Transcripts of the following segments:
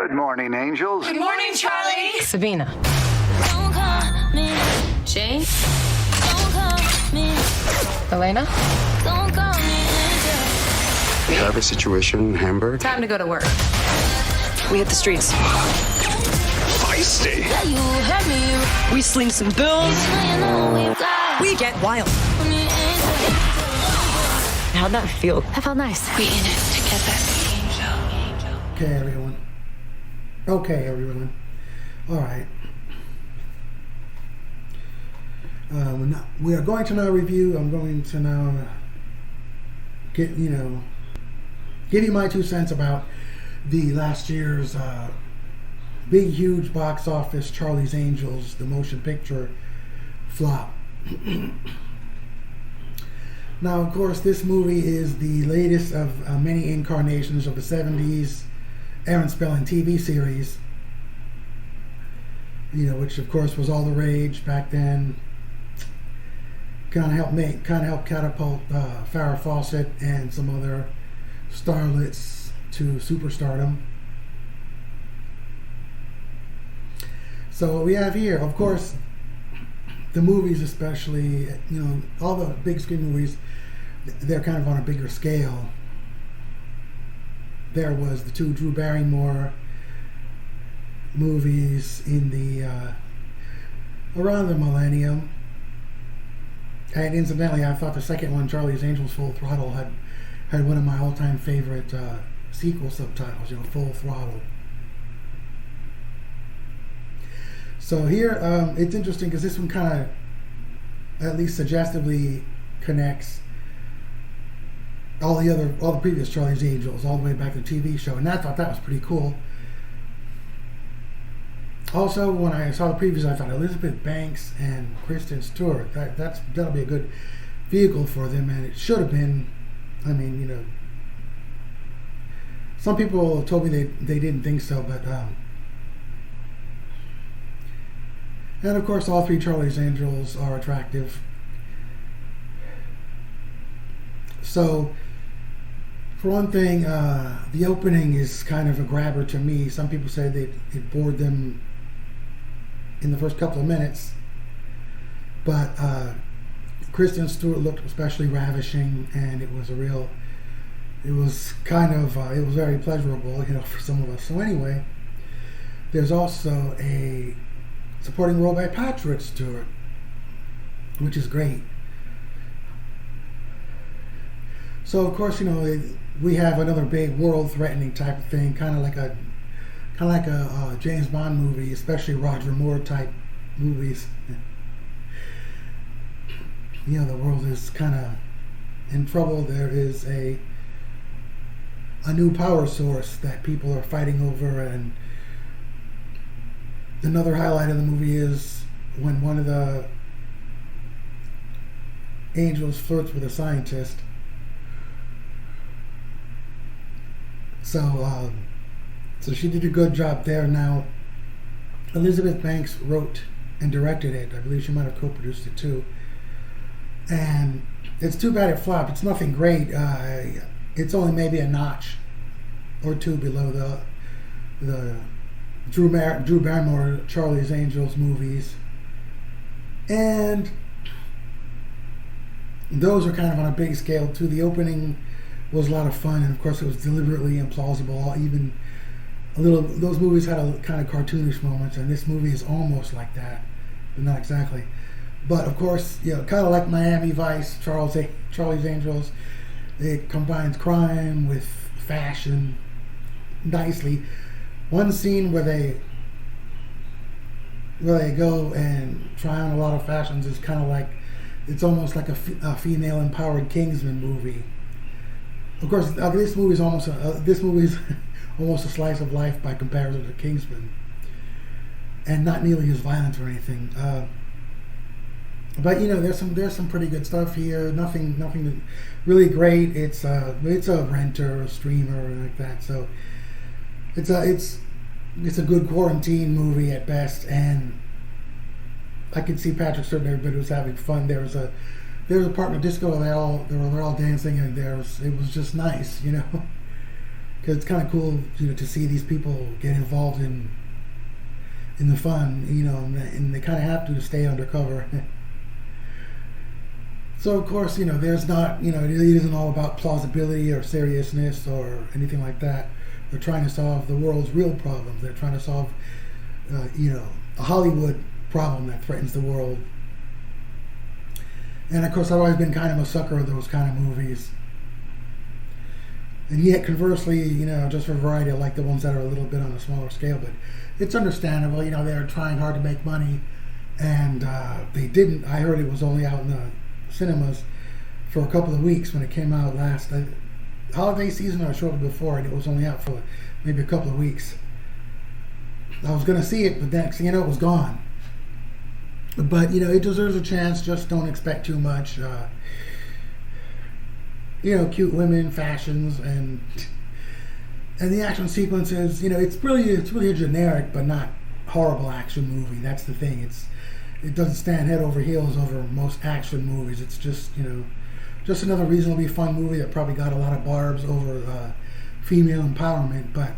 Good morning, angels. Good morning, Charlie. Sabina. Don't call me. Jane. Don't call me. Elena. Don't call me. We have a situation in Hamburg. Time to go to work. We hit the streets. Feisty. Yeah, you had me. We sling some bills. You know we fly. We get wild. How'd that feel? That felt nice. We in it together. Okay, everyone. All right. We are going to now review. I'm going to now give you my 2 cents about the last year's big, huge box office Charlie's Angels, the motion picture flop. Now, of course, this movie is the latest of many incarnations of the 70s Aaron Spelling TV series, which of course was all the rage back then. Kind of helped catapult Farrah Fawcett and some other starlets to superstardom. So what we have here, of course, the movies, especially, all the big screen movies, they're kind of on a bigger scale. There was the 2 Drew Barrymore movies in the around the millennium. And incidentally, I thought the second one, Charlie's Angels Full Throttle, had one of my all-time favorite sequel subtitles, Full Throttle. So here, it's interesting because this one kind of, at least suggestively, connects all the previous Charlie's Angels all the way back to the TV show, and I thought that was pretty cool. Also, when I saw the previews, I thought Elizabeth Banks and Kristen Stewart, that'll be a good vehicle for them, and it should have been. I mean, some people told me they didn't think so, but and of course, all 3 Charlie's Angels are attractive. So, for one thing, the opening is kind of a grabber to me. Some people say that it bored them in the first couple of minutes, but Kristen Stewart looked especially ravishing, and it was very pleasurable, for some of us. So anyway, there's also a supporting role by Patrick Stewart, which is great. So of course, we have another big world-threatening type of thing, kind of like a James Bond movie, especially Roger Moore type movies. The world is kind of in trouble. There is a new power source that people are fighting over, and another highlight of the movie is when one of the angels flirts with a scientist. So she did a good job there. Now, Elizabeth Banks wrote and directed it. I believe she might have co-produced it too. And it's too bad it flopped. It's nothing great. It's only maybe a notch or 2 below the Drew Barrymore Charlie's Angels movies. And those are kind of on a big scale too. The opening was a lot of fun, and of course it was deliberately implausible. Even those movies had a kind of cartoonish moments, and this movie is almost like that, but not exactly. But of course, kind of like Miami Vice, Charlie's Angels, it combines crime with fashion nicely. One scene where they go and try on a lot of fashions is kind of like, it's almost like a female empowered Kingsman movie. Of course, this movie is almost a slice of life by comparison to Kingsman, and not nearly as violent or anything. But there's some pretty good stuff here. Nothing really great. It's a renter, a streamer, like that. So it's a good quarantine movie at best, and I could see Patrick Stewart and everybody was having fun. There was a partner disco. They're all dancing, and it was just nice, because it's kind of cool, to see these people get involved in the fun, and they kind of have to stay undercover. So of course, there's not, it isn't all about plausibility or seriousness or anything like that. They're trying to solve the world's real problems. They're trying to solve, a Hollywood problem that threatens the world. And of course, I've always been kind of a sucker of those kind of movies. And yet, conversely, just for variety, I like the ones that are a little bit on a smaller scale. But it's understandable, they're trying hard to make money. And they didn't. I heard it was only out in the cinemas for a couple of weeks when it came out last holiday season or shortly before, and it was only out for maybe a couple of weeks. I was going to see it, but next thing you know, it was gone. But, it deserves a chance. Just don't expect too much. Cute women, fashions, and the action sequences. It's really a generic but not horrible action movie. That's the thing. It doesn't stand head over heels over most action movies. It's just just another reasonably fun movie that probably got a lot of barbs over female empowerment. But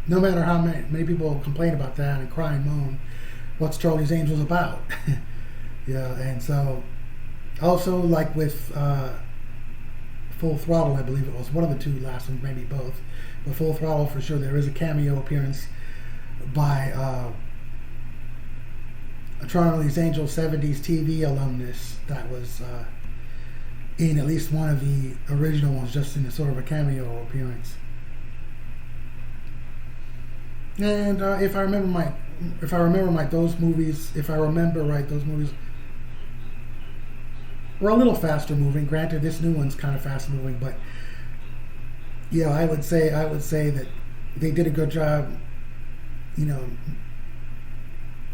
no matter how many people complain about that and cry and moan, what's Charlie's Angels about? Yeah, and so. Also, like with Full Throttle, I believe it was one of the two last ones, maybe both. But Full Throttle, for sure, there is a cameo appearance by a Charlie's Angels 70s TV alumnus that was in at least one of the original ones, just in a sort of a cameo appearance. And if I remember right, those movies were a little faster moving. Granted, this new one's kind of fast moving, but I would say that they did a good job.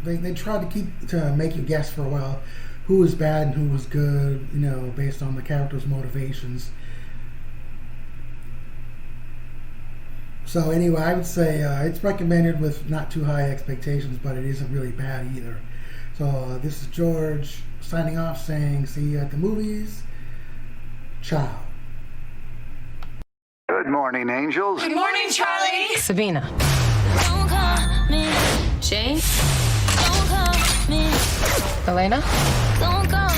They tried to make you guess for a while who was bad and who was good, based on the characters' motivations. So anyway, I would say it's recommended with not too high expectations, but it isn't really bad either. So this is George signing off, saying see you at the movies. Ciao. Good morning, angels. Good morning, Charlie. Sabina. Don't call me. Shane. Don't call me. Elena. Don't call me.